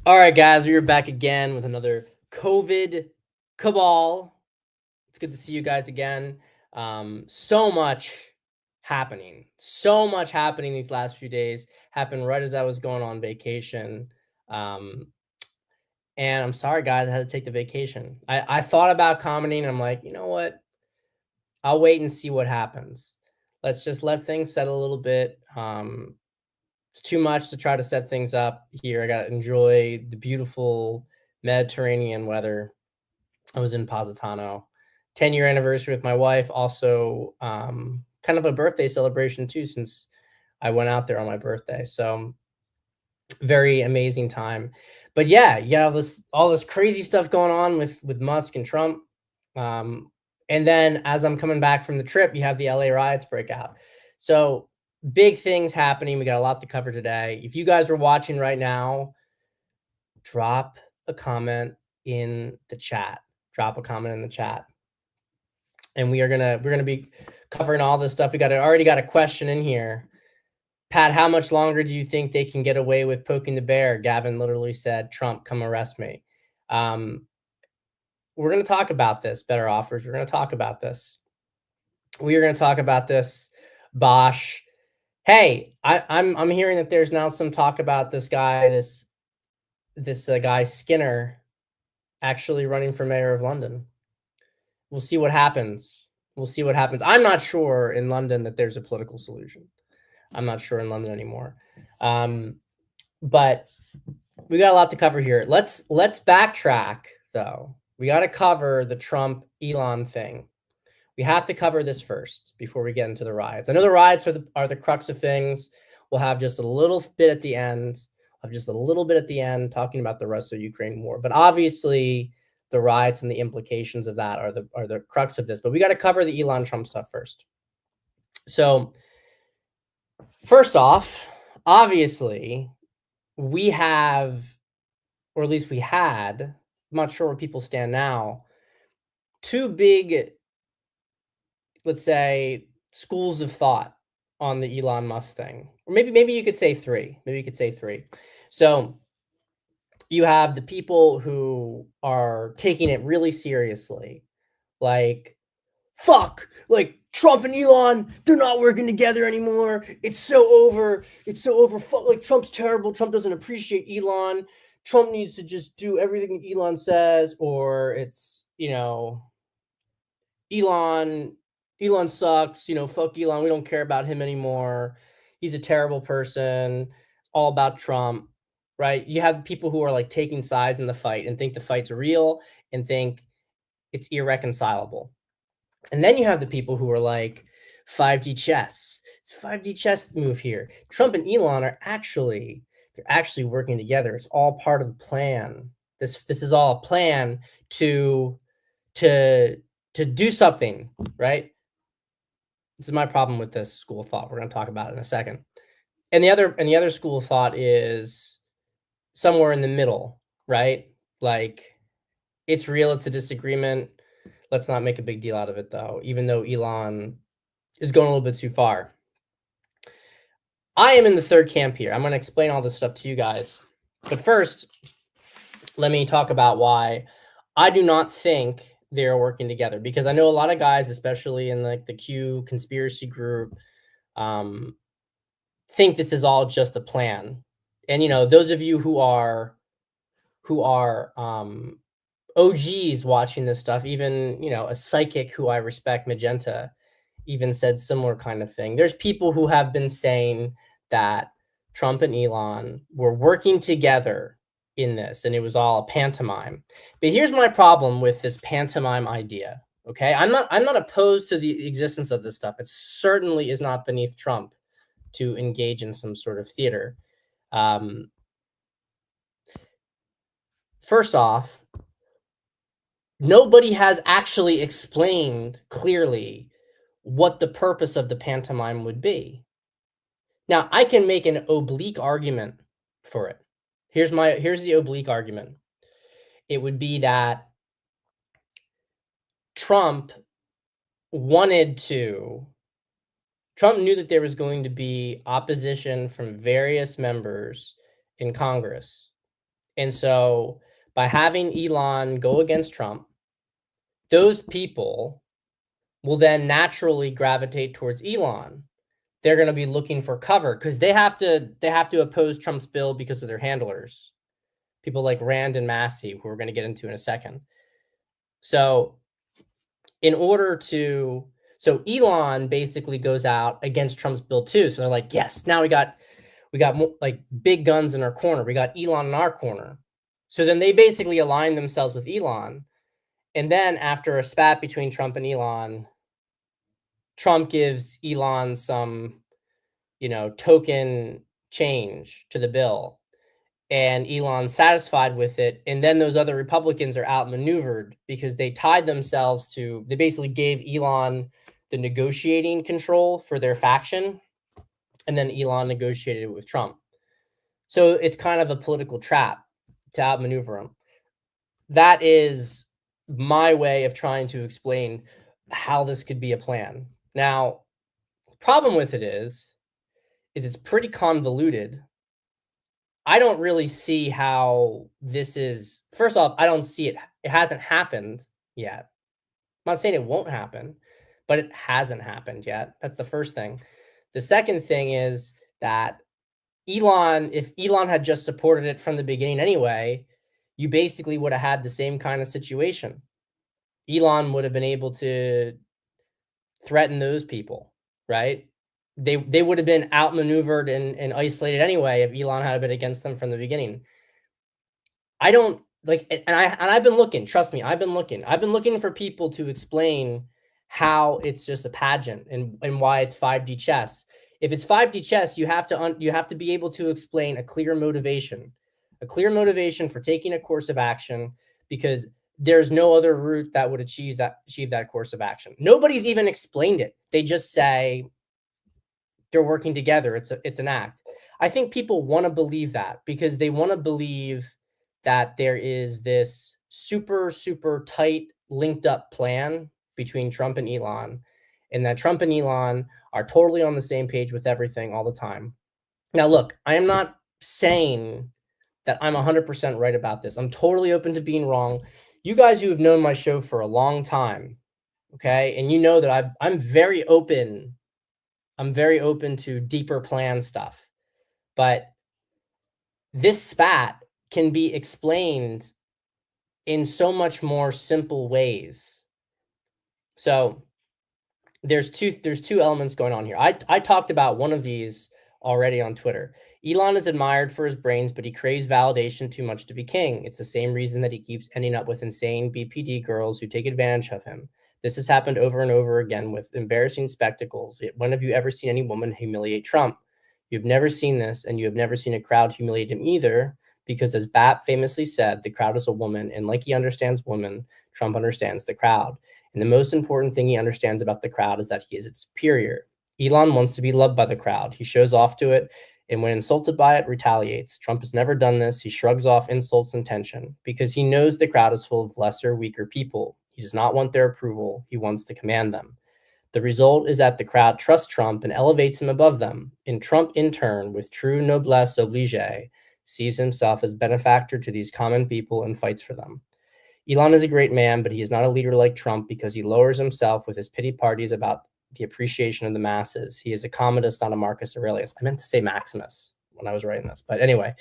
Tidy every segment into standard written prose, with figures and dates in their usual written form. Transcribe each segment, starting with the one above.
All right, guys, we are back again with another COVID cabal. It's good to see you guys again. So much happening these last few days. Happened right as I was going on vacation. Um, and I'm sorry, guys, I had to take the vacation. I thought about commenting. I'm like, you know what? I'll wait and see what happens. Let's just let things settle a little bit. It's too much to try to set things up here. I got to enjoy the beautiful Mediterranean weather. I was in Positano, 10-year anniversary with my wife. Also, kind of a birthday celebration too, since I went out there on my birthday. So very amazing time. But yeah, all this crazy stuff going on with Musk and Trump. Um, and then as I'm coming back from the trip, you have the LA riots break out. So big things happening. We got a lot to cover today. If you guys are watching right now, drop a comment in the chat. Drop a comment in the chat. And we're gonna be covering all this stuff. Already got a question in here. Pat, how much longer do you think they can get away with poking the bear? Gavin literally said, Trump, come arrest me. We're going to talk about this, better offers. We're going to talk about this. We are going to talk about this. Bosch. Hey, I'm hearing that there's now some talk about this guy, this guy Skinner, actually running for mayor of London. We'll see what happens. We'll see what happens. I'm not sure in London that there's a political solution. I'm not sure in London anymore. But we got a lot to cover here. Let's backtrack though. We got to cover the Trump Elon thing. We have to cover this first before we get into the riots. I know the riots are the crux of things. We'll have just a little bit at the end. Talking about the Russia-Ukraine war. But obviously, the riots and the implications of that are the crux of this. But we got to cover the Elon Trump stuff first. So, first off, obviously, we have, or at least we had, I'm not sure where people stand now, two big, let's say, schools of thought on the Elon Musk thing. Or maybe you could say three. So you have the people who are taking it really seriously, like, fuck, like Trump and Elon, they're not working together anymore. It's so over. Fuck, like Trump's terrible. Trump doesn't appreciate Elon. Trump needs to just do everything Elon says, or it's, Elon sucks, fuck Elon. We don't care about him anymore. He's a terrible person. It's all about Trump, right? You have people who are like taking sides in the fight and think the fight's real and think it's irreconcilable. And then you have the people who are like 5D chess. It's 5D chess move here. Trump and Elon are actually working together. It's all part of the plan. This is all a plan to do something, right? This is my problem with this school of thought. We're going to talk about it in a second. And the other school of thought is somewhere in the middle, right? Like, it's real, it's a disagreement. Let's not make a big deal out of it, though, even though Elon is going a little bit too far. I am in the third camp here. I'm going to explain all this stuff to you guys. But first, let me talk about why I do not think they're working together, because I know a lot of guys, especially in like the Q conspiracy group, think this is all just a plan. And those of you who are OGs watching this stuff, even a psychic who I respect, Magenta, even said similar kind of thing. There's people who have been saying that Trump and Elon were working together in this, and it was all a pantomime. But here's my problem with this pantomime idea. Okay, I'm not opposed to the existence of this stuff. It certainly is not beneath Trump to engage in some sort of theater. First off, nobody has actually explained clearly what the purpose of the pantomime would be. Now, I can make an oblique argument for it. Here's the oblique argument. It would be that Trump knew that there was going to be opposition from various members in Congress. And so by having Elon go against Trump, those people will then naturally gravitate towards Elon. They're going to be looking for cover because they have to oppose Trump's bill because of their handlers, people like Rand and Massey, who we're going to get into in a second. So in order to so Elon basically goes out against Trump's bill too. So they're like, yes, now we got like big guns in our corner. We got Elon in our corner. So then they basically align themselves with Elon. And then after a spat between Trump and Elon, Trump gives Elon some, token change to the bill. And Elon's satisfied with it. And then those other Republicans are outmaneuvered because they basically gave Elon the negotiating control for their faction. And then Elon negotiated it with Trump. So it's kind of a political trap to outmaneuver him. That is my way of trying to explain how this could be a plan. Now, the problem with it is it's pretty convoluted. I don't really see how this is. First off, I don't see it. It hasn't happened yet. I'm not saying it won't happen, but it hasn't happened yet. That's the first thing. The second thing is that if Elon had just supported it from the beginning anyway, you basically would have had the same kind of situation. Elon would have been able to threaten those people, right? They would have been outmaneuvered and isolated anyway if Elon had been against them from the beginning. I don't like, and I've been looking. Trust me, I've been looking for people to explain how it's just a pageant and why it's 5D chess. If it's 5D chess, you have to be able to explain a clear motivation for taking a course of action, because there's no other route that would achieve that course of action. Nobody's even explained it. They just say they're working together. It's an act. I think people want to believe that because they want to believe that there is this super, super tight linked up plan between Trump and Elon, and that Trump and Elon are totally on the same page with everything all the time. Now, look, I am not saying that I'm 100% right about this. I'm totally open to being wrong. You guys who have known my show for a long time, okay, and you know that I'm very open. I'm very open to deeper plan stuff, but this spat can be explained in so much more simple ways. So there's two elements going on here. I talked about one of these already on Twitter. Elon is admired for his brains, but he craves validation too much to be king. It's the same reason that he keeps ending up with insane BPD girls who take advantage of him. This has happened over and over again with embarrassing spectacles. When have you ever seen any woman humiliate Trump? You've never seen this, and you have never seen a crowd humiliate him either, because as Bap famously said, the crowd is a woman, and like he understands women, Trump understands the crowd. And the most important thing he understands about the crowd is that he is its superior. Elon wants to be loved by the crowd. He shows off to it, and when insulted by it, retaliates. Trump has never done this. He shrugs off insults and tension because he knows the crowd is full of lesser, weaker people. He does not want their approval. He wants to command them. The result is that the crowd trusts Trump and elevates him above them. And Trump, in turn, with true noblesse oblige, sees himself as benefactor to these common people and fights for them. Elon is a great man, but he is not a leader like Trump because he lowers himself with his pity parties about the appreciation of the masses. He is a Commodus, not a Marcus Aurelius. I meant to say Maximus when I was writing this. But anyway,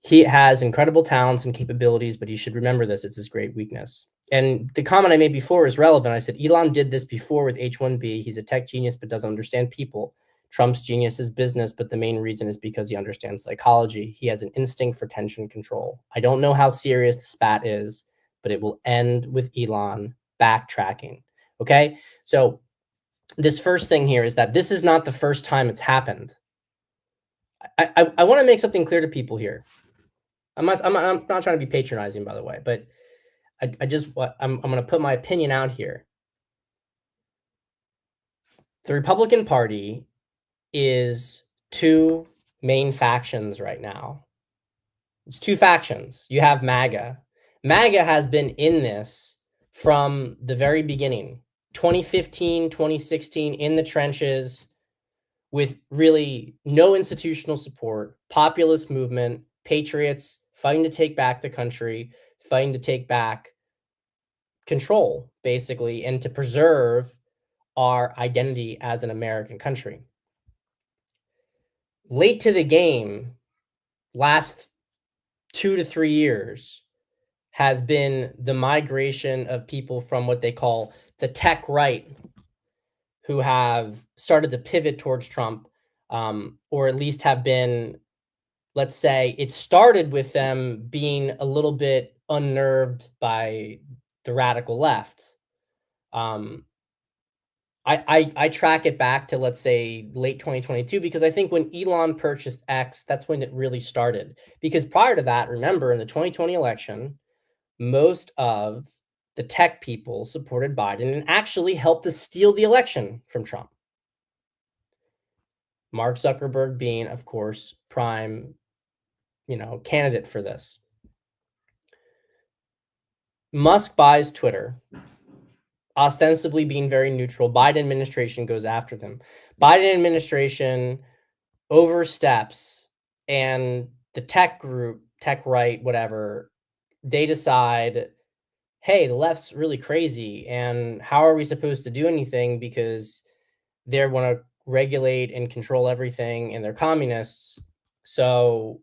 he has incredible talents and capabilities, but he should remember this. It's his great weakness. And the comment I made before is relevant. I said, Elon did this before with H1B. He's a tech genius, but doesn't understand people. Trump's genius is business, but the main reason is because he understands psychology. He has an instinct for tension control. I don't know how serious the spat is, but it will end with Elon backtracking. Okay? So this first thing here is that this is not the first time it's happened. I want to make something clear to people here. I'm not trying to be patronizing, by the way, but I'm going to put my opinion out here. The Republican Party is two main factions right now. It's two factions. You have MAGA. MAGA has been in this from the very beginning, 2015, 2016, in the trenches with really no institutional support, populist movement, patriots fighting to take back the country, fighting to take back control, basically, and to preserve our identity as an American country. Late to the game, last 2 to 3 years, has been the migration of people from what they call the tech right, who have started to pivot towards Trump, or at least have been, let's say, it started with them being a little bit unnerved by the radical left. Um, I track it back to, let's say, late 2022, because I think when Elon purchased X, that's when it really started. Because prior to that, remember in the 2020 election, most of the tech people supported Biden and actually helped to steal the election from Trump. Mark Zuckerberg being, of course, prime, candidate for this. Musk buys Twitter, ostensibly being very neutral. Biden administration goes after them. Biden administration oversteps, and the tech group, tech right, whatever, they decide, hey, the left's really crazy, and how are we supposed to do anything because they want to regulate and control everything, and they're communists. So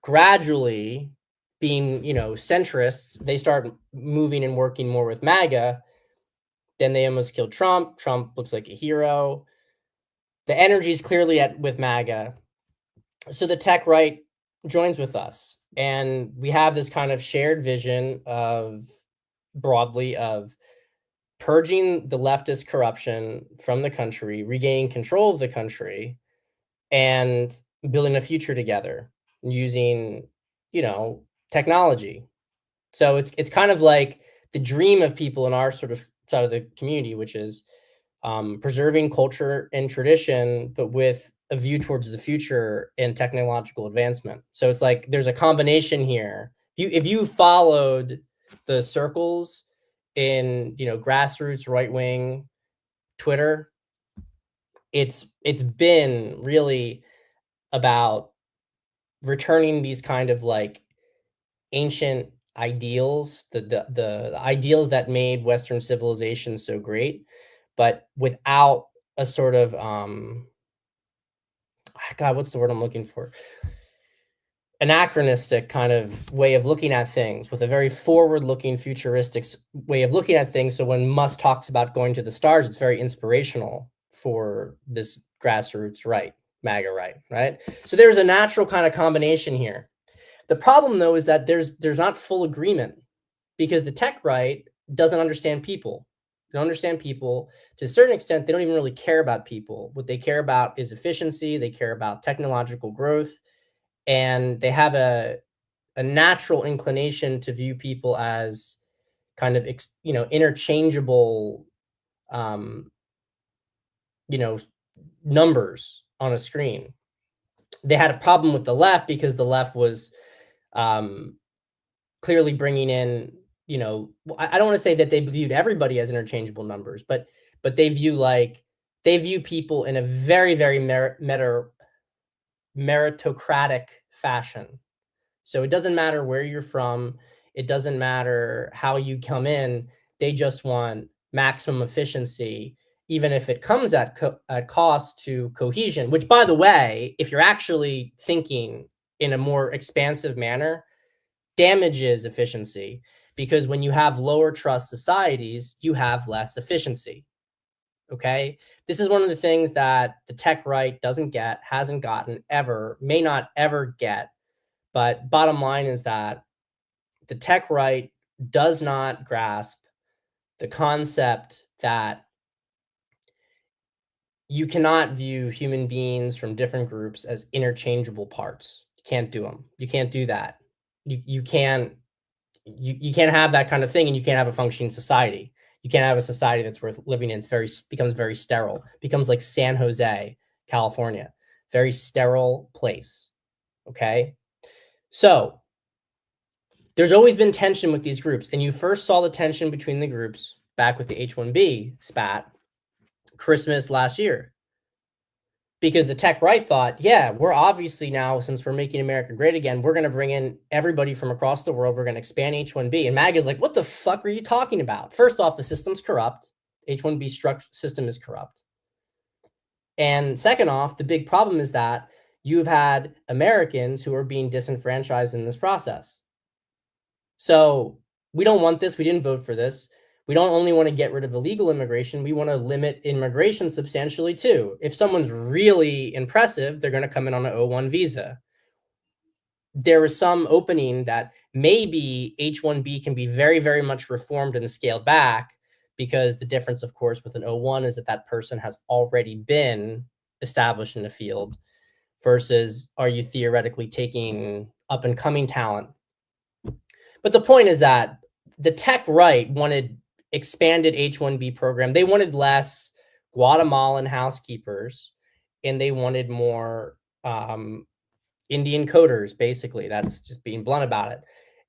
gradually, being, centrists, they start moving and working more with MAGA. Then they almost killed Trump. Trump looks like a hero. The energy is clearly with MAGA. So the tech right joins with us. And we have this kind of shared vision of purging the leftist corruption from the country, regaining control of the country, and building a future together using, technology. So it's kind of like the dream of people in our sort of side of the community, which is preserving culture and tradition, but with a view towards the future and technological advancement. So it's like there's a combination here. If you followed the circles in, grassroots right wing Twitter, it's been really about returning these kind of like ancient ideals, the ideals that made Western civilization so great, but without a sort of God, what's the word I'm looking for? Anachronistic kind of way of looking at things, with a very forward-looking, futuristic way of looking at things. So when Musk talks about going to the stars, it's very inspirational for this grassroots right, MAGA right? So there's a natural kind of combination here. The problem, though, is that there's not full agreement, because the tech right doesn't understand people. They don't understand people. To a certain extent, they don't even really care about people. What they care about is efficiency. They care about technological growth. And they have a natural inclination to view people as kind of, interchangeable, um, numbers on a screen. They had a problem with the left because the left was clearly bringing in, I don't want to say that they viewed everybody as interchangeable numbers, but they view people in a very, very meritocratic fashion. So it doesn't matter where you're from. It doesn't matter how you come in. They just want maximum efficiency, even if it comes at cost to cohesion, which, by the way, if you're actually thinking in a more expansive manner, damages efficiency, because when you have lower trust societies, you have less efficiency. Okay. This is one of the things that the tech right doesn't get, hasn't gotten ever, may not ever get. But bottom line is that the tech right does not grasp the concept that you cannot view human beings from different groups as interchangeable parts. You can't do them. You can't do that. You can't have that kind of thing, and you can't have a functioning society. You can't have a society that's worth living in. Becomes very sterile. Becomes like San Jose, California, very sterile place. Okay, so there's always been tension with these groups, and you first saw the tension between the groups back with the H-1B spat, Christmas last year. because the tech right thought, yeah, we're obviously now, since we're making America great again, we're going to bring in everybody from across the world. We're going to expand H-1B. And MAGA's like, what the fuck are you talking about? First off, the system's corrupt. H-1B system is corrupt. And second off, the big problem is that you've had Americans who are being disenfranchised in this process. So we don't want this. We didn't vote for this. We don't only want to get rid of illegal immigration. We want to limit immigration substantially too. If someone's really impressive, they're going to come in on an O1 visa. There is some opening that maybe H-1B can be very, very much reformed and scaled back, because the difference, of course, with an O1 is that that person has already been established in the field, versus are you theoretically taking up and coming talent. But the point is that the tech right wanted expanded H-1B program. They wanted less Guatemalan housekeepers, and they wanted more Indian coders, basically. That's just being blunt about it.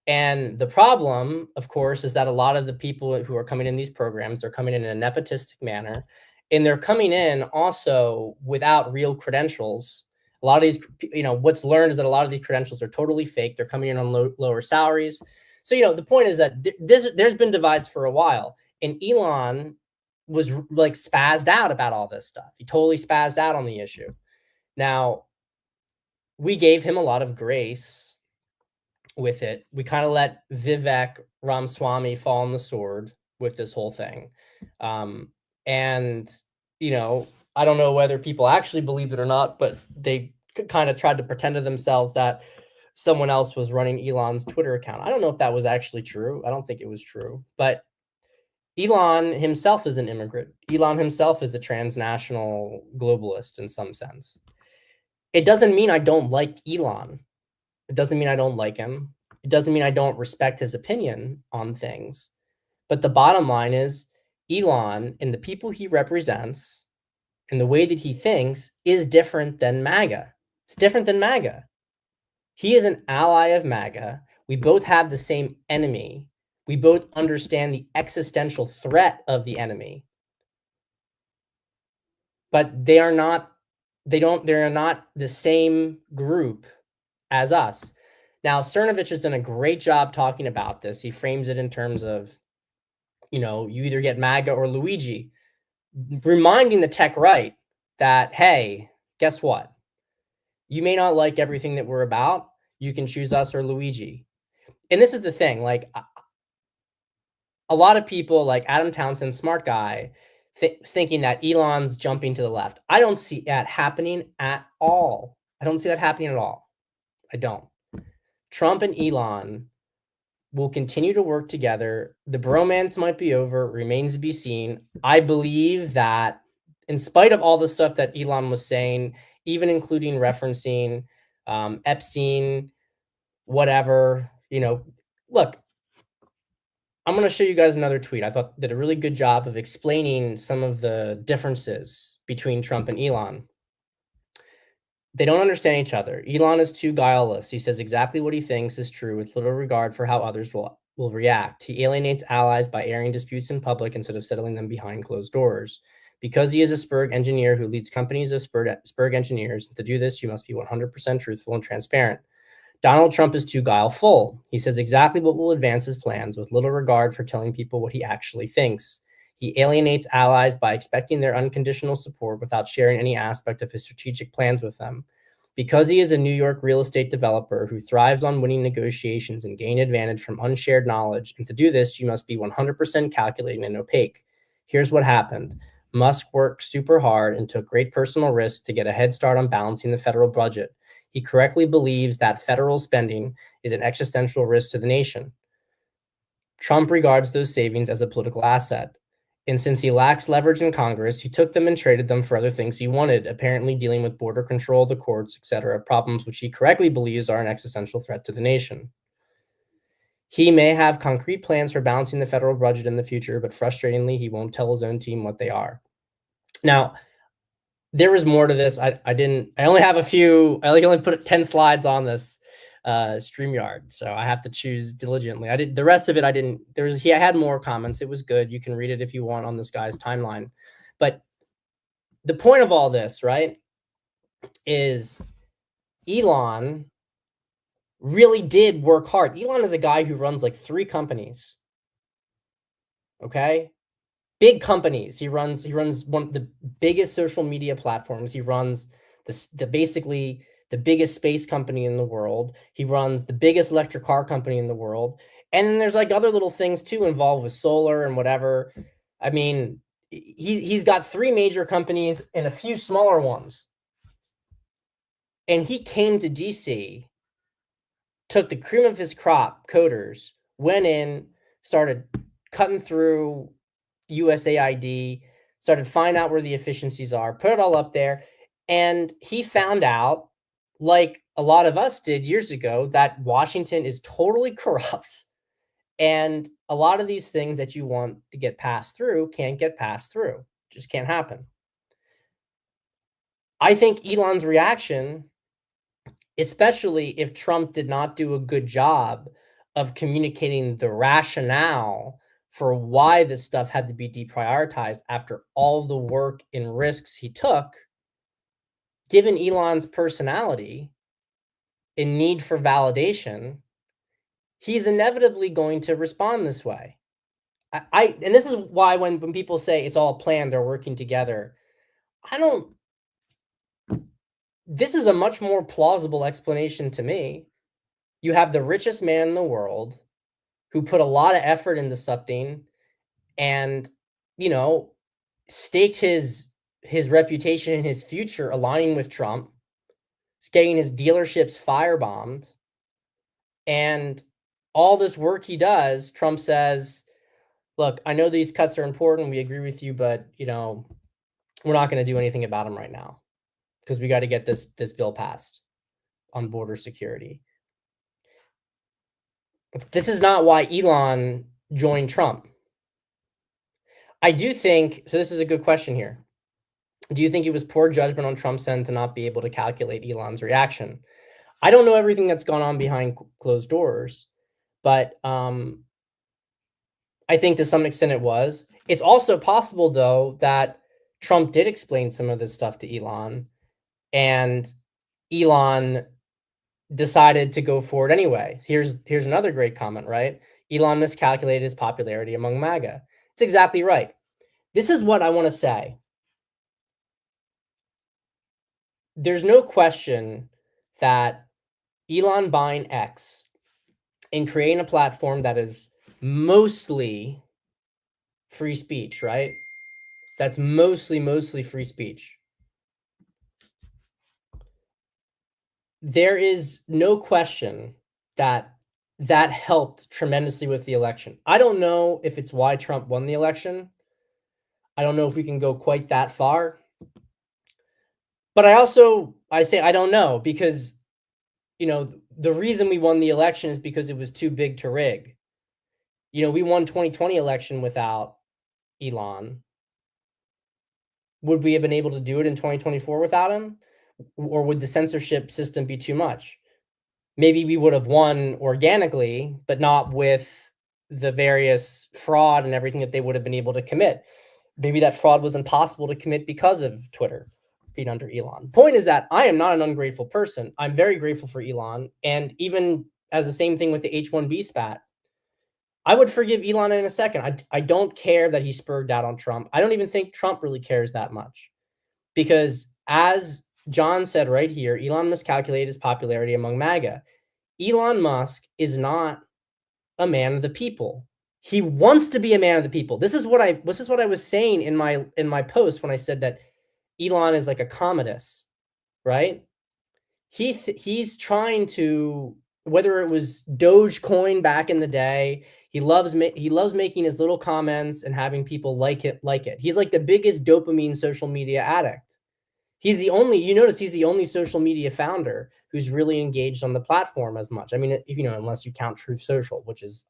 And the problem, of course, is that a lot of the people who are coming in these programs, they're coming in a nepotistic manner, and they're coming in also without real credentials. A lot of these, what's learned is that a lot of these credentials are totally fake. They're coming in on lower salaries. So, the point is that there's been divides for a while, and Elon was like spazzed out about all this stuff. He totally spazzed out on the issue. Now, we gave him a lot of grace with it. We kind of let Vivek Ramaswamy fall on the sword with this whole thing. And, I don't know whether people actually believed it or not, but they kind of tried to pretend to themselves that someone else was running Elon's Twitter account. I don't know if that was actually true. I don't think it was true. But Elon himself is an immigrant. Elon himself is a transnational globalist in some sense. It doesn't mean I don't like Elon. It doesn't mean I don't like him. It doesn't mean I don't respect his opinion on things. But the bottom line is Elon and the people he represents and the way that he thinks is different than MAGA. It's different than MAGA. He is an ally of MAGA. We both have the same enemy. We both understand the existential threat of the enemy. But they are not the same group as us. Now, Cernovich has done a great job talking about this. He frames it in terms of, you either get MAGA or Luigi, reminding the tech right that, hey, guess what? You may not like everything that we're about. You can choose us or Luigi. And this is the thing, like a lot of people like Adam Townsend, smart guy, thinking that Elon's jumping to the left. I don't see that happening at all. I don't see that happening at all. I don't. Trump and Elon will continue to work together. The bromance might be over, remains to be seen. I believe that in spite of all the stuff that Elon was saying, even including referencing Epstein, whatever, look, I'm going to show you guys another tweet. I thought did a really good job of explaining some of the differences between Trump and Elon. They don't understand each other. Elon is too guileless. He says exactly what he thinks is true with little regard for how others will react. He alienates allies by airing disputes in public instead of settling them behind closed doors. Because he is a Spurg engineer who leads companies of Spurg engineers, to do this, you must be 100% truthful and transparent. Donald Trump is too guileful. He says exactly what will advance his plans with little regard for telling people what he actually thinks. He alienates allies by expecting their unconditional support without sharing any aspect of his strategic plans with them. Because he is a New York real estate developer who thrives on winning negotiations and gain advantage from unshared knowledge, and to do this, you must be 100% calculating and opaque. Here's what happened. Musk worked super hard and took great personal risks to get a head start on balancing the federal budget. He correctly believes that federal spending is an existential risk to the nation. Trump regards those savings as a political asset. And since he lacks leverage in Congress, he took them and traded them for other things he wanted, apparently dealing with border control, the courts, etc., problems which he correctly believes are an existential threat to the nation. He may have concrete plans for balancing the federal budget in the future, but frustratingly, he won't tell his own team what they are. Now, there was more to this. I only have a few. I only put 10 slides on this StreamYard, so I have to choose diligently. The rest of it I didn't. He had more comments. It was good. You can read it if you want on this guy's timeline. But the point of all this, right, is Elon really did work hard. Elon is a guy who runs like 3 companies, okay? Big companies. He runs one of the biggest social media platforms. He runs the basically the biggest space company in the world. He runs the biggest electric car company in the world. And then there's like other little things too involved with solar and whatever. I mean, he's got 3 major companies and a few smaller ones. And he came to DC, took the cream of his crop, coders, went in, started cutting through USAID, started finding out where the efficiencies are, put it all up there, and he found out, like a lot of us did years ago, that Washington is totally corrupt, and a lot of these things that you want to get passed through can't get passed through. Just can't happen. I think Elon's reaction, especially if Trump did not do a good job of communicating the rationale for why this stuff had to be deprioritized after all the work and risks he took, given Elon's personality and need for validation, he's inevitably going to respond this way. And this is why when people say it's all planned, they're working together, I don't, this is a much more plausible explanation to me. You have the richest man in the world who put a lot of effort into something and, you know, staked his reputation and his future aligning with Trump, getting his dealerships firebombed, and all this work he does, Trump says, "Look, I know these cuts are important. We agree with you, but we're not going to do anything about them right now because we got to get this bill passed on border security." This is not why Elon joined Trump. I do think so. This is a good question here. Do you think it was poor judgment on Trump's end to not be able to calculate Elon's reaction? I don't know everything that's gone on behind closed doors, but I think to some extent it was. It's also possible, though, that Trump did explain some of this stuff to Elon, and Elon decided to go for it anyway. Here's another great comment, right? Elon miscalculated his popularity among MAGA. It's exactly right. This is what I want to say. There's no question that Elon buying X and creating a platform that is mostly free speech, right? That's mostly free speech. There is no question that that helped tremendously with the election. I don't know if it's why Trump won the election. I don't know if we can go quite that far. But I say I don't know because the reason we won the election is because it was too big to rig. We won 2020 election without Elon. Would we have been able to do it in 2024 without him? Or would the censorship system be too much? Maybe we would have won organically, but not with the various fraud and everything that they would have been able to commit. Maybe that fraud was impossible to commit because of Twitter being under Elon. Point is that I am not an ungrateful person. I'm very grateful for Elon. And even as the same thing with the H-1B spat, I would forgive Elon in a second. I don't care that he spurred out on Trump. I don't even think Trump really cares that much. Because as John said right here, Elon miscalculated his popularity among MAGA. Elon Musk is not a man of the people. He wants to be a man of the people. This is what I was saying in my post when I said that Elon is like a commodus, right? He's trying to, whether it was Dogecoin back in the day, he loves making his little comments and having people like it. He's like the biggest dopamine social media addict. You notice he's the only social media founder who's really engaged on the platform as much. I mean, unless you count Truth Social, which is,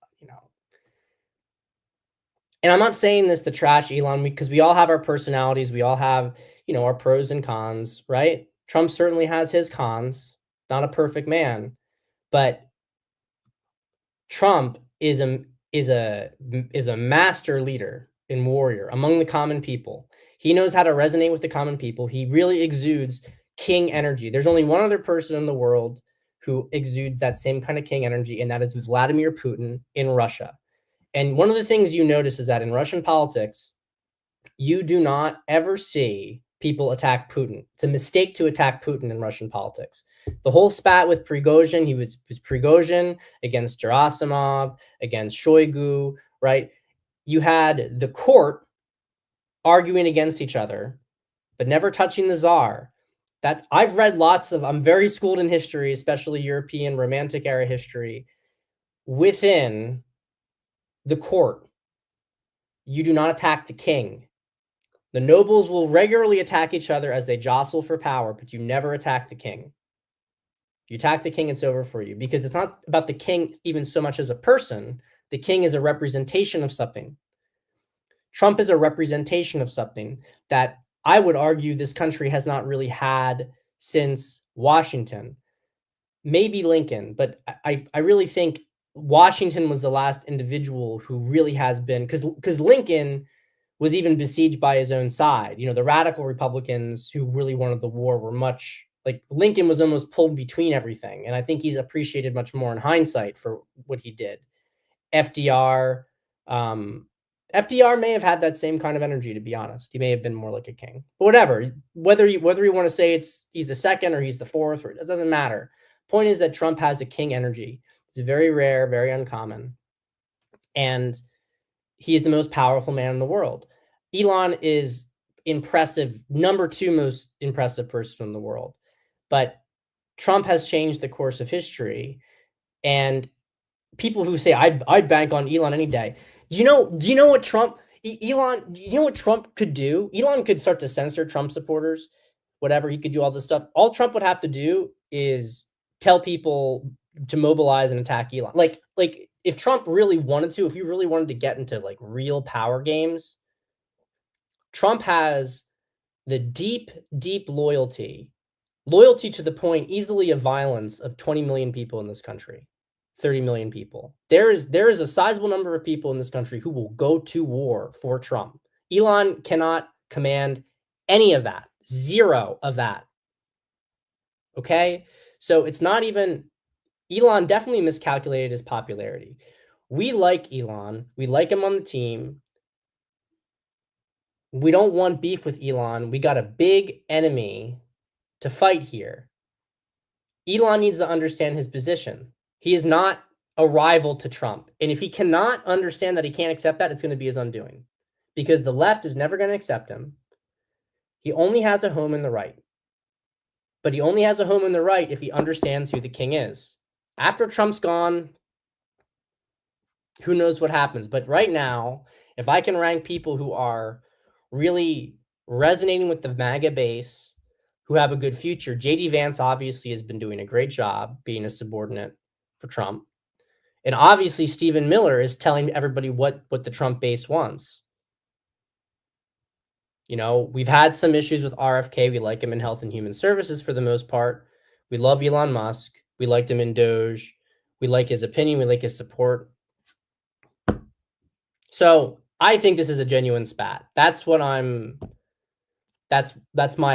and I'm not saying this to trash Elon because we all have our personalities. We all have, our pros and cons, right? Trump certainly has his cons, not a perfect man, but Trump is a master leader and warrior among the common people. He knows how to resonate with the common people. He really exudes king energy. There's only one other person in the world who exudes that same kind of king energy, and that is Vladimir Putin in Russia. And one of the things you notice is that in Russian politics, you do not ever see people attack Putin. It's a mistake to attack Putin in Russian politics. The whole spat with Prigozhin, he was Prigozhin against Gerasimov, against Shoigu, right? You had the court arguing against each other, but never touching the czar. That's I've read lots of I'm very schooled in history, especially European Romantic era history. Within the court, you do not attack the king. The nobles will regularly attack each other as they jostle for power, but you never attack the king. If you attack the king, it's over for you, because it's not about the king even so much as a person. The king is a representation of something. Trump is a representation of something that I would argue this country has not really had since Washington. Maybe Lincoln, but I really think Washington was the last individual who really has been, because Lincoln was even besieged by his own side. You know, the radical Republicans who really wanted the war were much like Lincoln was almost pulled between everything. And I think he's appreciated much more in hindsight for what he did. FDR, um, FDR may have had that same kind of energy, to be honest. He may have been more like a king. But whatever, whether you want to say he's the second or he's the fourth, or it doesn't matter. Point is that Trump has a king energy. It's very rare, very uncommon. And he is the most powerful man in the world. Elon is impressive, number 2 most impressive person in the world. But Trump has changed the course of history. And people who say I'd bank on Elon any day. Do you know what Trump Elon? Do you know what Trump could do? Elon could start to censor Trump supporters, whatever. He could do all this stuff. All Trump would have to do is tell people to mobilize and attack Elon. Like if Trump really wanted to, if he really wanted to get into like real power games, Trump has the deep loyalty to the point easily of violence of 20 million people in this country. 30 million people. There is a sizable number of people in this country who will go to war for Trump. Elon cannot command any of that. Zero of that. Okay? So it's not even Elon definitely miscalculated his popularity. We like Elon. We like him on the team. We don't want beef with Elon. We got a big enemy to fight here. Elon needs to understand his position. He is not a rival to Trump. And if he cannot understand that he can't accept that, it's going to be his undoing, because the left is never going to accept him. He only has a home in the right. But he only has a home in the right if he understands who the king is. After Trump's gone, who knows what happens. But right now, if I can rank people who are really resonating with the MAGA base, who have a good future, JD Vance obviously has been doing a great job being a subordinate for Trump. And obviously Stephen Miller is telling everybody what the Trump base wants. You know, we've had some issues with RFK. We like him in Health and Human Services for the most part. We love Elon Musk. We liked him in Doge. We like his opinion. We like his support. So I think this is a genuine spat. That's my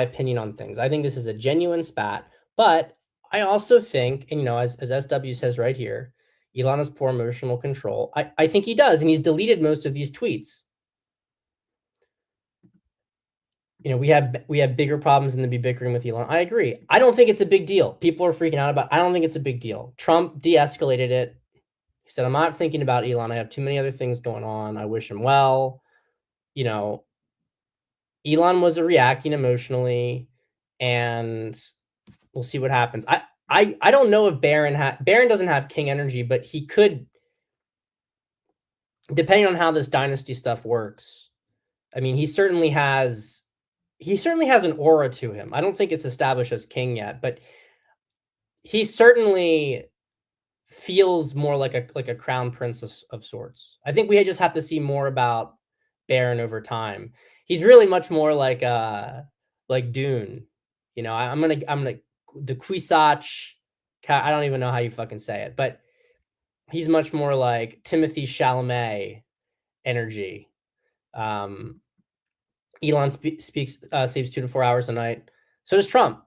opinion on things. I think this is a genuine spat, but I also think, and as SW says right here, Elon has poor emotional control. I think he does, and he's deleted most of these tweets. We have bigger problems than to be bickering with Elon. I agree. I don't think it's a big deal. People are freaking out about it. I don't think it's a big deal. Trump de-escalated it. He said, I'm not thinking about Elon. I have too many other things going on. I wish him well. Elon was reacting emotionally, and we'll see what happens. I don't know if Barron doesn't have king energy, but he could, depending on how this dynasty stuff works. I mean, he certainly has an aura to him. I don't think it's established as king yet, but he certainly feels more like a crown prince of sorts. I think we just have to see more about Barron over time. He's really much more like Dune. I'm gonna the Kwisatz. I don't even know how you fucking say it, but he's much more like Timothy Chalamet energy. Elon sleeps 2 to 4 hours a night. So does Trump.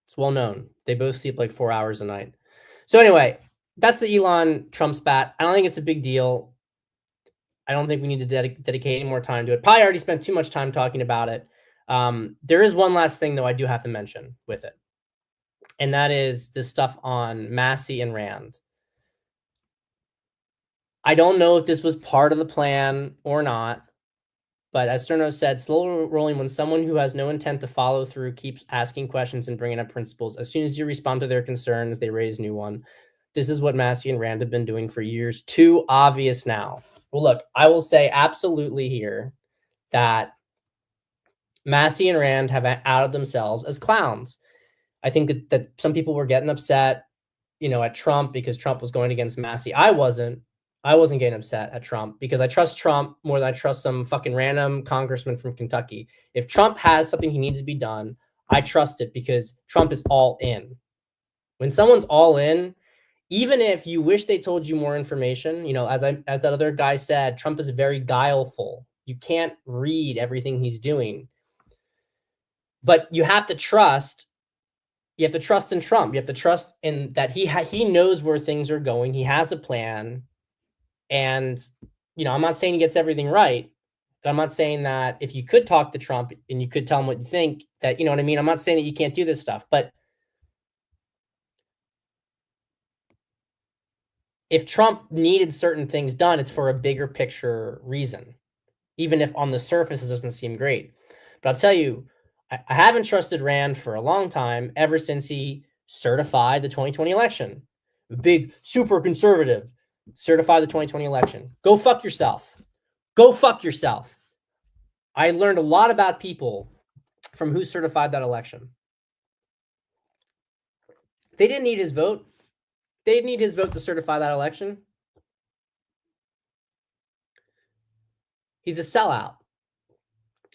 It's well known. They both sleep like 4 hours a night. So anyway, that's the Elon Trump spat. I don't think it's a big deal. I don't think we need to dedicate any more time to it. Probably already spent too much time talking about it. There is one last thing, though, I do have to mention with it, and that is this stuff on Massey and Rand. I don't know if this was part of the plan or not, but as Cerno said, slow rolling when someone who has no intent to follow through keeps asking questions and bringing up principles. As soon as you respond to their concerns, they raise new one. This is what Massey and Rand have been doing for years. Too obvious now. Well, look, I will say absolutely here that Massey and Rand have outed themselves as clowns. I think that some people were getting upset, at Trump because Trump was going against Massey. I wasn't. I wasn't getting upset at Trump because I trust Trump more than I trust some fucking random congressman from Kentucky. If Trump has something he needs to be done, I trust it because Trump is all in. When someone's all in, even if you wish they told you more information, as that other guy said, Trump is very guileful. You can't read everything he's doing. But you have to trust in Trump. You have to trust in that he knows where things are going. He has a plan. And, I'm not saying he gets everything right, but I'm not saying that if you could talk to Trump and you could tell him what you think, that, you know what I mean? I'm not saying that you can't do this stuff, but if Trump needed certain things done, it's for a bigger picture reason, even if on the surface it doesn't seem great. But I'll tell you, I haven't trusted Rand for a long time, ever since he certified the 2020 election. Big, super conservative, certify the 2020 election. Go fuck yourself. Go fuck yourself. I learned a lot about people from who certified that election. They didn't need his vote. They didn't need his vote to certify that election. He's a sellout.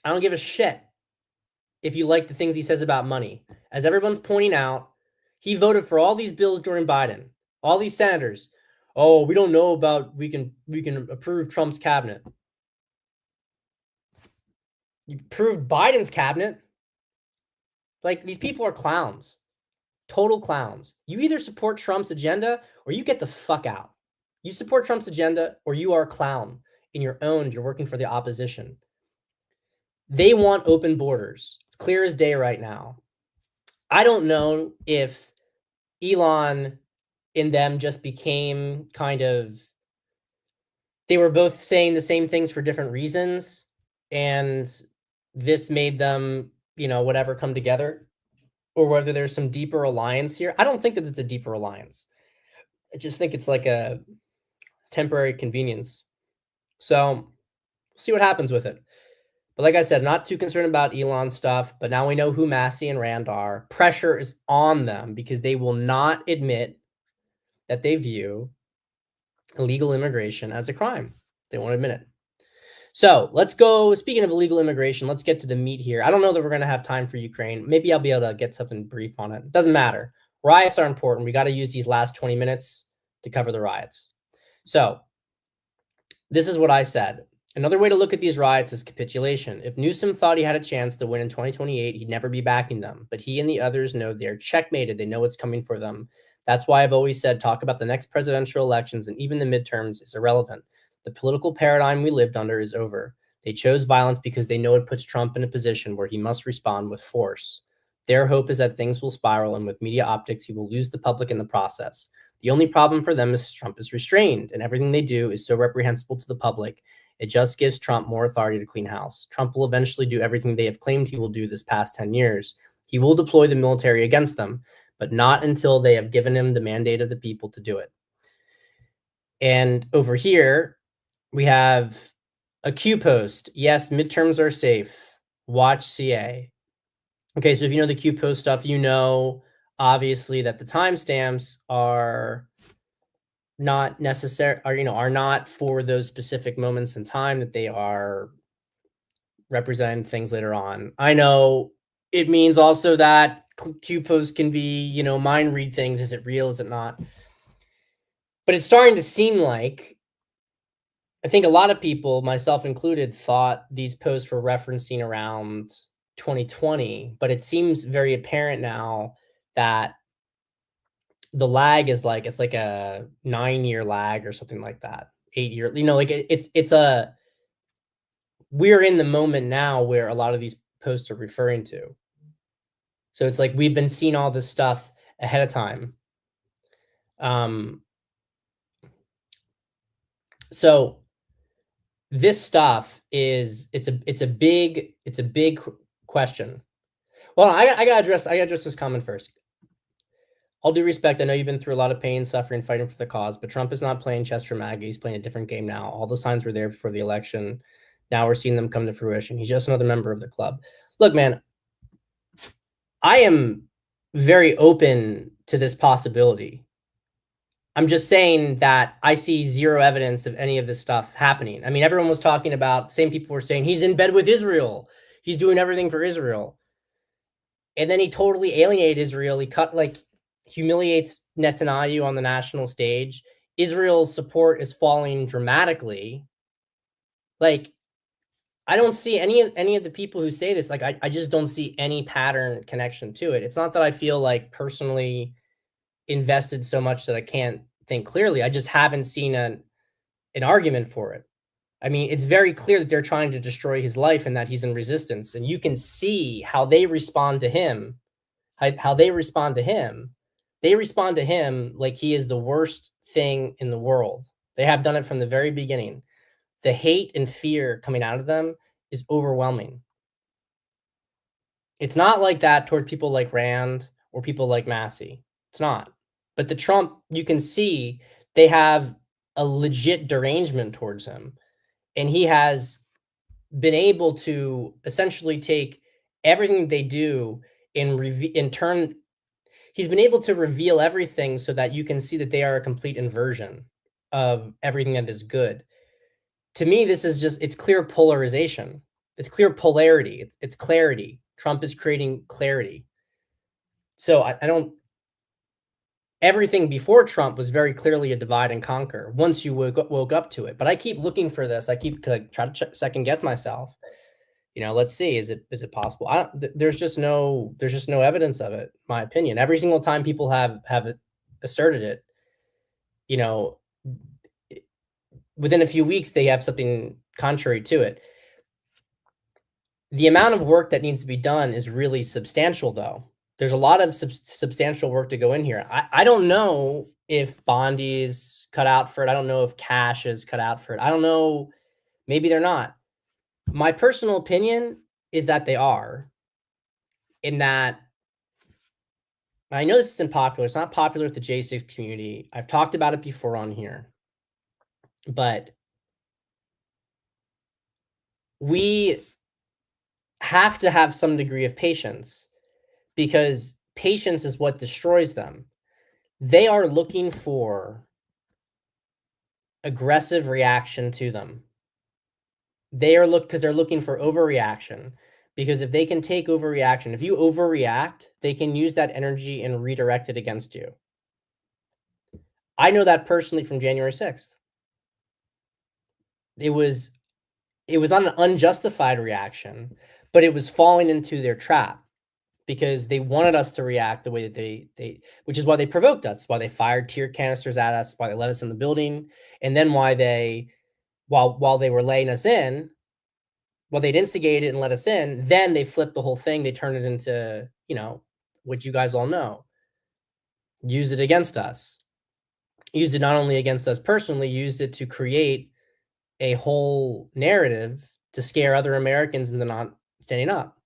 I don't give a shit if you like the things he says about money. As everyone's pointing out, he voted for all these bills during Biden. All these senators. Oh, we don't know about we can approve Trump's cabinet. You approved Biden's cabinet. Like, these people are clowns. Total clowns. You either support Trump's agenda or you get the fuck out. You support Trump's agenda or you are a clown and you're owned. You're working for the opposition. They want open borders. It's clear as day right now. I don't know if Elon and them just became kind of, they were both saying the same things for different reasons, and this made them, whatever, come together, or whether there's some deeper alliance here. I don't think that it's a deeper alliance. I just think it's like a temporary convenience. So see what happens with it. But like I said, not too concerned about Elon stuff, but now we know who Massey and Rand are. Pressure is on them because they will not admit that they view illegal immigration as a crime. They won't admit it. So let's go. Speaking of illegal immigration, let's get to the meat here. I don't know that we're going to have time for Ukraine. Maybe I'll be able to get something brief on it. Doesn't matter. Riots are important. We got to use these last 20 minutes to cover the riots. So this is what I said. Another way to look at these riots is capitulation. If Newsom thought he had a chance to win in 2028, he'd never be backing them. But he and the others know they're checkmated. They know what's coming for them. That's why I've always said talk about the next presidential elections and even the midterms is irrelevant. The political paradigm we lived under is over. They chose violence because they know it puts Trump in a position where he must respond with force. Their hope is that things will spiral, and with media optics, he will lose the public in the process. The only problem for them is Trump is restrained, and everything they do is so reprehensible to the public. It just gives Trump more authority to clean house. Trump will eventually do everything they have claimed he will do this past 10 years. He will deploy the military against them, but not until they have given him the mandate of the people to do it. And over here, we have a Q post. Yes, midterms are safe. Watch CA. Okay, so if you know the Q post stuff, you know, obviously, that the timestamps are not necessary, or, are not for those specific moments in time, that they are representing things later on. I know it means also that Q posts can be, mind read things. Is it real? Is it not? But it's starting to seem like, I think a lot of people, myself included, thought these posts were referencing around 2020, but it seems very apparent now that the lag is like it's like a 9-year lag or something like that. 8-year, like it's a we're in the moment now where a lot of these posts are referring to. So it's like we've been seeing all this stuff ahead of time. Um, so this stuff is it's a big question. Well, I gotta address this comment first. All due respect, I know you've been through a lot of pain, suffering, fighting for the cause, but Trump is not playing chess for MAGA. He's playing a different game now. All the signs were there before the election. Now we're seeing them come to fruition. He's just another member of the club. Look, man, I am very open to this possibility. I'm just saying that I see zero evidence of any of this stuff happening. I mean, everyone was talking about, same people were saying he's in bed with Israel. He's doing everything for Israel. And then he totally alienated Israel. He humiliates Netanyahu on the national stage. Israel's support is falling dramatically. Like, I don't see any of the people who say this. Like, I just don't see any pattern connection to it. It's not that I feel like personally invested so much that I can't think clearly. I just haven't seen an argument for it. I mean, it's very clear that they're trying to destroy his life and that he's in resistance. And you can see how they respond to him, how they respond to him. They respond to him like he is the worst thing in the world. They have done it from the very beginning. The hate and fear coming out of them is overwhelming. It's not like that towards people like Rand or people like Massey. It's not. But the Trump, you can see they have a legit derangement towards him. And he has been able to essentially take everything they do and turn. He's been able to reveal everything so that you can see that they are a complete inversion of everything that is good. To me, this is just, it's clear polarization. It's clear polarity. It's clarity. Trump is creating clarity. So I don't, everything before Trump was very clearly a divide and conquer once you woke up to it. But I keep looking for this. I keep trying to second guess myself. Let's see, is it possible? There's just no evidence of it, my opinion. Every single time people have asserted it, you know, within a few weeks they have something contrary to it. The amount of work that needs to be done is really substantial, though. There's a lot of substantial work to go in here. I don't know if Bondi's cut out for it. I don't know if Cash is cut out for it. I don't know. Maybe they're not. My personal opinion is that they are, in that I know this isn't popular. It's not popular with the J6 community. I've talked about it before on here. But we have to have some degree of patience, because patience is what destroys them. They are looking for aggressive reaction to them. Because they're looking for overreaction. Because if they can take overreaction, if you overreact, they can use that energy and redirect it against you. I know that personally from January 6th. It was not an unjustified reaction, but it was falling into their trap, because they wanted us to react the way that they which is why they provoked us, why they fired tear canisters at us, why they let us in the building, and then why they, while they were laying us in, while they'd instigated and let us in, then they flipped the whole thing. They turned it into, what you guys all know. Used it against us. Used it not only against us personally, used it to create a whole narrative to scare other Americans into not standing up.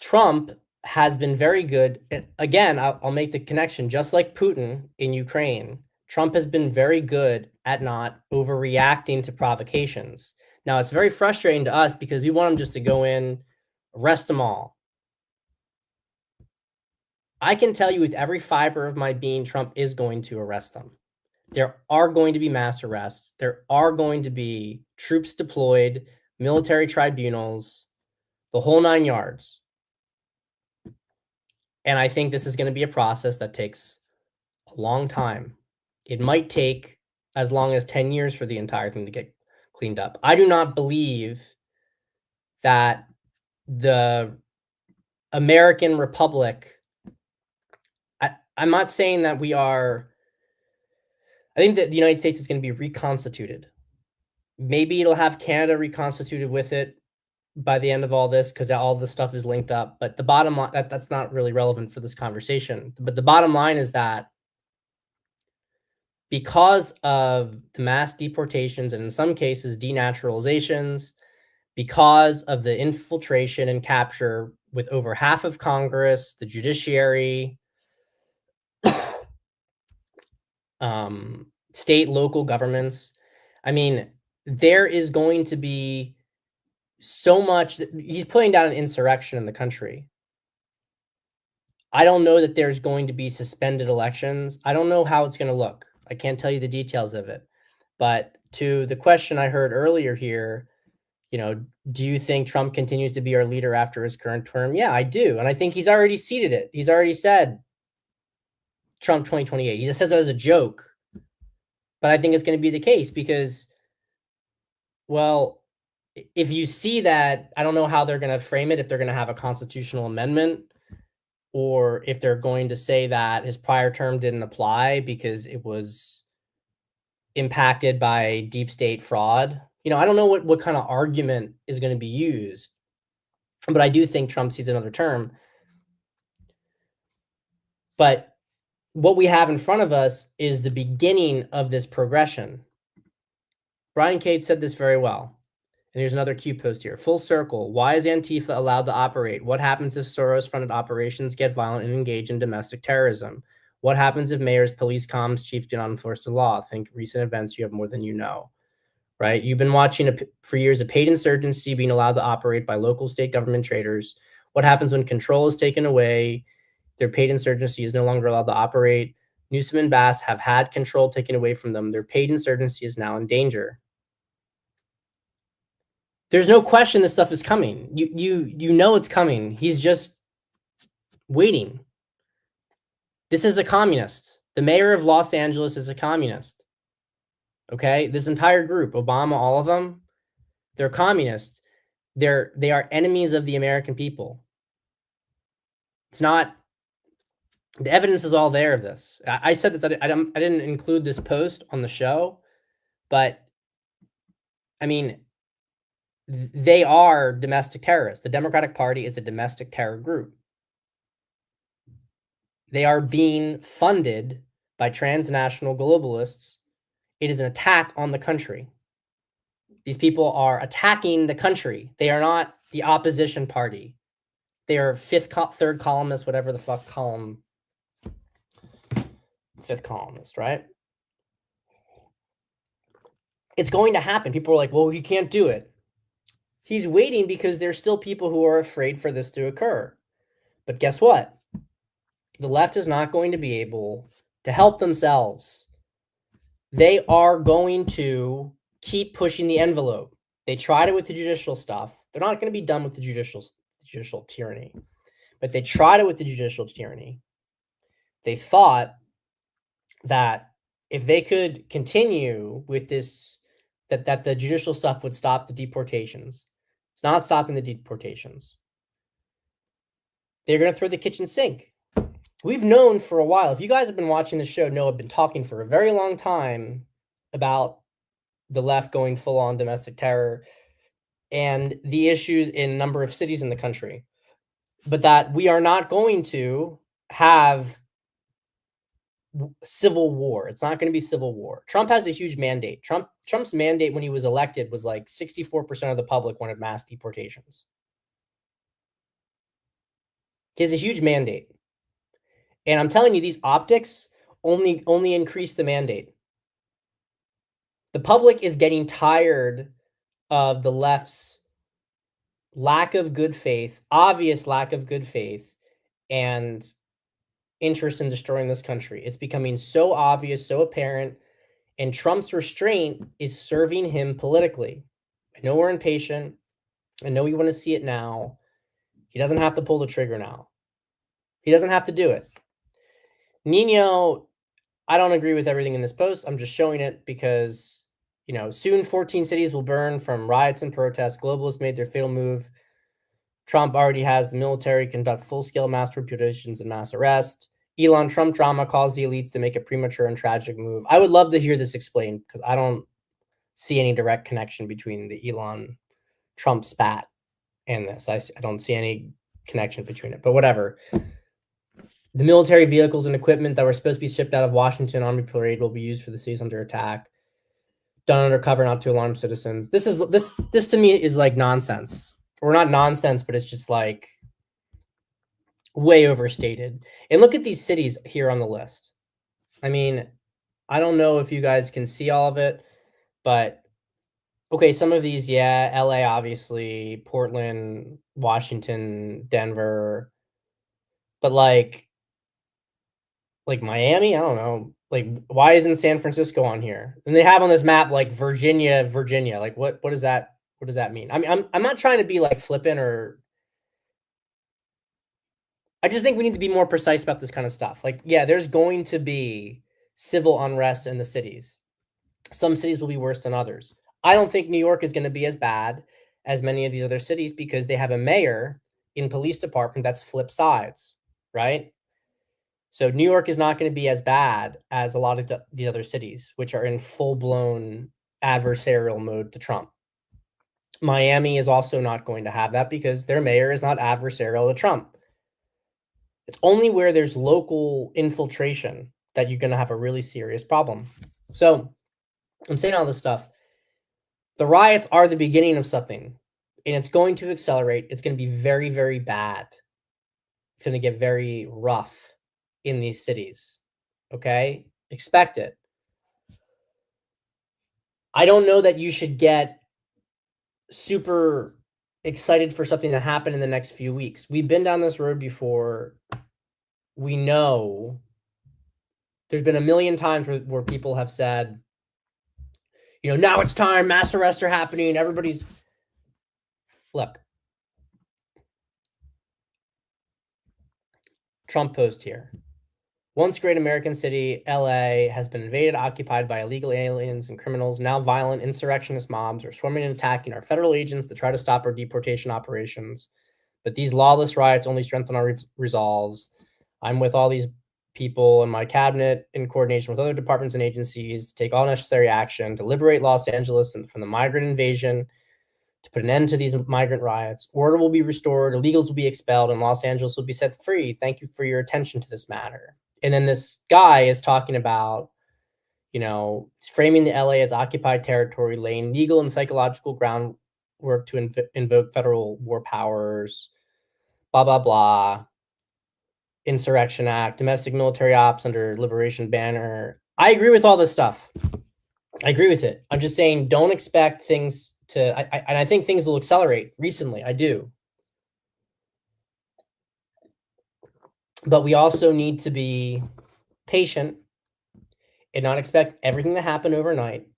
Trump has been very good. Again, I'll make the connection. Just like Putin in Ukraine, Trump has been very good at not overreacting to provocations. Now, it's very frustrating to us because we want him just to go in, arrest them all. I can tell you with every fiber of my being, Trump is going to arrest them. There are going to be mass arrests. There are going to be troops deployed, military tribunals, the whole 9 yards. And I think this is going to be a process that takes a long time. It might take as long as 10 years for the entire thing to get cleaned up. I do not believe that the American republic. I'm not saying that we are. I think that the United States is going to be reconstituted. Maybe it'll have Canada reconstituted with it by the end of all this because all this stuff is linked up. But the bottom line, that's not really relevant for this conversation. But the bottom line is that because of the mass deportations and in some cases denaturalizations, because of the infiltration and capture with over half of Congress, the judiciary, state, local governments. I mean, there is going to be so much. He's putting down an insurrection in the country. I don't know that there's going to be suspended elections. I don't know how it's going to look. I can't tell you the details of it. But to the question I heard earlier here, do you think Trump continues to be our leader after his current term? Yeah, I do. And I think he's already seeded it. He's already said Trump 2028. He just says that as a joke. But I think it's going to be the case because, well, if you see that, I don't know how they're going to frame it, if they're going to have a constitutional amendment or if they're going to say that his prior term didn't apply because it was impacted by deep state fraud. I don't know what kind of argument is going to be used, but I do think Trump sees another term. But what we have in front of us is the beginning of this progression. Brian Cade said this very well. And here's another Q post here. Full circle. Why is Antifa allowed to operate? What happens if Soros-funded operations get violent and engage in domestic terrorism? What happens if mayors, police, comms, chiefs do not enforce the law? Think recent events, you have more than you know, right? You've been watching for years a paid insurgency being allowed to operate by local state government traders. What happens when control is taken away? Their paid insurgency is no longer allowed to operate. Newsom and Bass have had control taken away from them. Their paid insurgency is now in danger. There's no question this stuff is coming. You know it's coming. He's just waiting. This is a communist. The mayor of Los Angeles is a communist. Okay? This entire group, Obama, all of them, they're communists. They are enemies of the American people. It's not. The evidence is all there of this. I said this. I didn't include this post on the show, but I mean, they are domestic terrorists. The Democratic Party is a domestic terror group. They are being funded by transnational globalists. It is an attack on the country. These people are attacking the country. They are not the opposition party. They are third columnist, whatever the fuck column. Fifth columnist, right? It's going to happen. People are like, well, he can't do it. He's waiting because there's still people who are afraid for this to occur. But guess what? The left is not going to be able to help themselves. They are going to keep pushing the envelope. They tried it with the judicial stuff. They're not going to be done with the judicial tyranny, but they tried it with the judicial tyranny. They thought that if they could continue with this, that the judicial stuff would stop the deportations. It's not stopping the deportations. They're going to throw the kitchen sink. We've known for a while. If you guys have been watching the show, know I've been talking for a very long time about the left going full on domestic terror and the issues in a number of cities in the country, but that we are not going to have civil war. It's not going to be civil war. Trump has a huge mandate. Trump's mandate when he was elected was like 64% of the public wanted mass deportations. He has a huge mandate. And I'm telling you, these optics only increase the mandate. The public is getting tired of the left's lack of good faith, obvious lack of good faith, and interest in destroying this country. It's becoming so obvious, so apparent, and Trump's restraint is serving him politically. I know we're impatient. I know we want to see it now. He doesn't have to pull the trigger now. He doesn't have to do it. Nino, I don't agree with everything in this post. I'm just showing it because, soon 14 cities will burn from riots and protests. Globalists made their fatal move Trump already has the military conduct full-scale mass repudiations and mass arrest. Elon Trump drama calls the elites to make a premature and tragic move. I would love to hear this explained because I don't see any direct connection between the Elon Trump spat and this. I don't see any connection between it, but whatever. The military vehicles and equipment that were supposed to be shipped out of Washington Army Parade will be used for the cities under attack. Done under cover, not to alarm citizens. This to me is like nonsense. Or not nonsense, but it's just like way overstated. And look at these cities here on the list. I mean, I don't know if you guys can see all of it, but okay, some of these, yeah, LA, obviously, Portland, Washington, Denver, but like Miami, I don't know. Like, why isn't San Francisco on here? And they have on this map like Virginia. Like, what does that mean? I mean, I'm not trying to be like flippant or. I just think we need to be more precise about this kind of stuff. Like, yeah, there's going to be civil unrest in the cities. Some cities will be worse than others. I don't think New York is going to be as bad as many of these other cities because they have a mayor in police department that's flipped sides, right? So New York is not going to be as bad as a lot of the other cities, which are in full-blown adversarial mode to Trump. Miami is also not going to have that because their mayor is not adversarial to Trump. It's only where there's local infiltration that you're going to have a really serious problem. So I'm saying all this stuff. The riots are the beginning of something, and it's going to accelerate. It's going to be very, very bad. It's going to get very rough in these cities. Okay? Expect it. I don't know that you should get super excited for something to happen in the next few weeks. We've been down this road before. We know there's been a million times where people have said, you know, now it's time, mass arrests are happening, everybody's. Look, Trump post here. Once great American city, LA, has been invaded, occupied by illegal aliens and criminals. Now violent insurrectionist mobs are swarming and attacking our federal agents to try to stop our deportation operations. But these lawless riots only strengthen our resolves. I'm with all these people in my cabinet in coordination with other departments and agencies to take all necessary action to liberate Los Angeles from the migrant invasion, to put an end to these migrant riots. Order will be restored, illegals will be expelled, and Los Angeles will be set free. Thank you for your attention to this matter. And then this guy is talking about, you know, framing the LA as occupied territory, laying legal and psychological groundwork to invoke federal war powers, blah, blah, blah. Insurrection Act, domestic military ops under liberation banner. I agree with all this stuff. I agree with it. I'm just saying, don't expect things to, I think things will accelerate recently. I do. But we also need to be patient and not expect everything to happen overnight,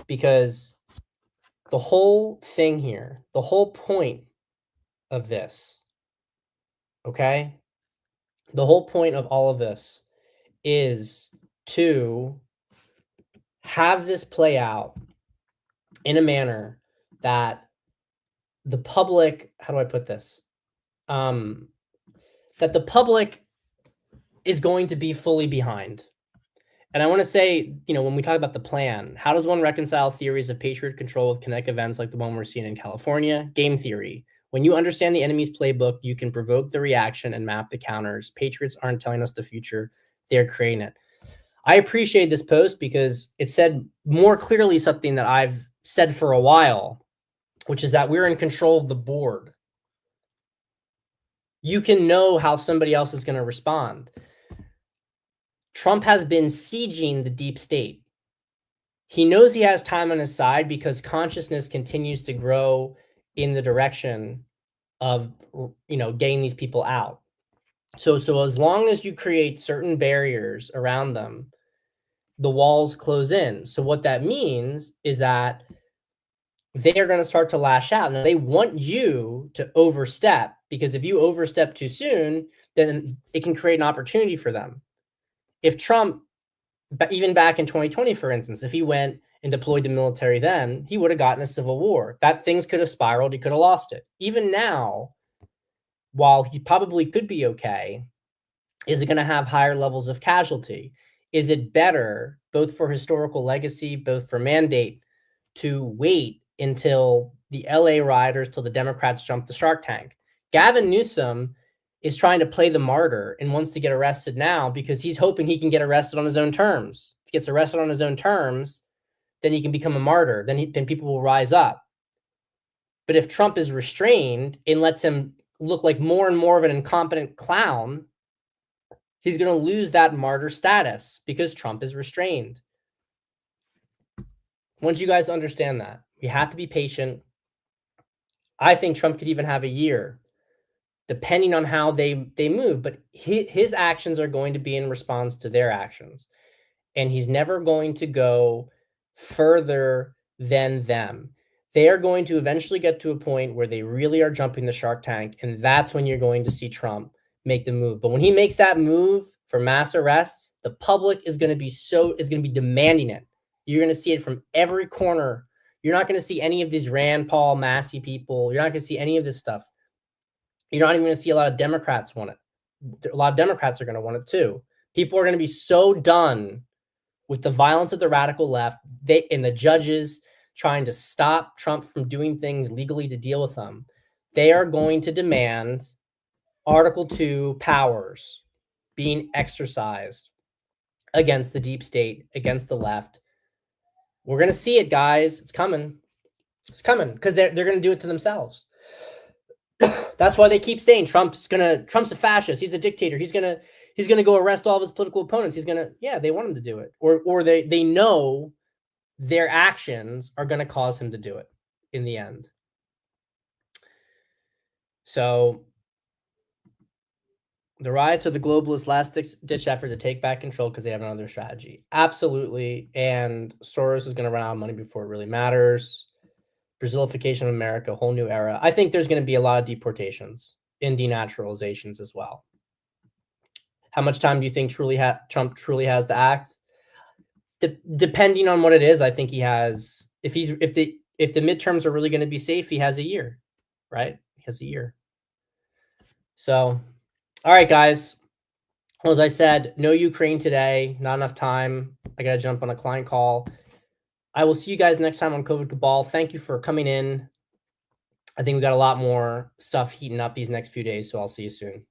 because the whole thing here, the whole point of this, okay? The whole point of all of this is to have this play out in a manner that the public, how do I put this? That the public is going to be fully behind. And I want to say, you know, when we talk about the plan, how does one reconcile theories of patriot control with kinetic events like the one we're seeing in California? Game theory. When you understand the enemy's playbook, you can provoke the reaction and map the counters. Patriots aren't telling us the future, they're creating it. I appreciate this post because it said more clearly something that I've said for a while, which is that we're in control of the board. You can know how somebody else is going to respond. Trump has been sieging the deep state. He knows he has time on his side because consciousness continues to grow in the direction of, you know, getting these people out. So as long as you create certain barriers around them, the walls close in. So what that means is that they are going to start to lash out. Now, they want you to overstep, because if you overstep too soon, then it can create an opportunity for them. If Trump, even back in 2020, for instance, if he went and deployed the military then, he would have gotten a civil war. That things could have spiraled. He could have lost it. Even now, while he probably could be okay, is it going to have higher levels of casualty? Is it better, both for historical legacy, both for mandate, to wait until the LA rioters, till the Democrats jump the shark tank? Gavin Newsom is trying to play the martyr and wants to get arrested now because he's hoping he can get arrested on his own terms. If he gets arrested on his own terms, then he can become a martyr. Then people will rise up. But if Trump is restrained and lets him look like more and more of an incompetent clown, he's going to lose that martyr status because Trump is restrained. Once you guys understand that, we have to be patient. I think Trump could even have a year, depending on how they move. But his actions are going to be in response to their actions. And he's never going to go further than them. They are going to eventually get to a point where they really are jumping the shark tank. And that's when you're going to see Trump make the move. But when he makes that move for mass arrests, the public is going to be demanding it. You're going to see it from every corner. You're not going to see any of these Rand Paul, Massey people. You're not going to see any of this stuff. You're not even going to see a lot of Democrats want it. A lot of Democrats are going to want it too. People are going to be so done with the violence of the radical left, and the judges trying to stop Trump from doing things legally to deal with them. They are going to demand Article 2 powers being exercised against the deep state, against the left. We're going to see it, guys. It's coming. It's coming because they're going to do it to themselves. That's why they keep saying Trump's a fascist. He's a dictator. He's gonna go arrest all of his political opponents. They want him to do it, or they know their actions are going to cause him to do it in the end. So the riots are the globalists' last-ditch effort to take back control because they have another strategy. Absolutely. And Soros is going to run out of money before it really matters. Brazilification of America, a whole new era. I think there's going to be a lot of deportations and denaturalizations as well. How much time do you think Trump truly has to act? Depending on what it is, I think he has. If the midterms are really going to be safe, he has a year, right? He has a year. So, all right, guys. Well, as I said, no Ukraine today. Not enough time. I got to jump on a client call. I will see you guys next time on COVID Cabal. Thank you for coming in. I think we got a lot more stuff heating up these next few days, so I'll see you soon.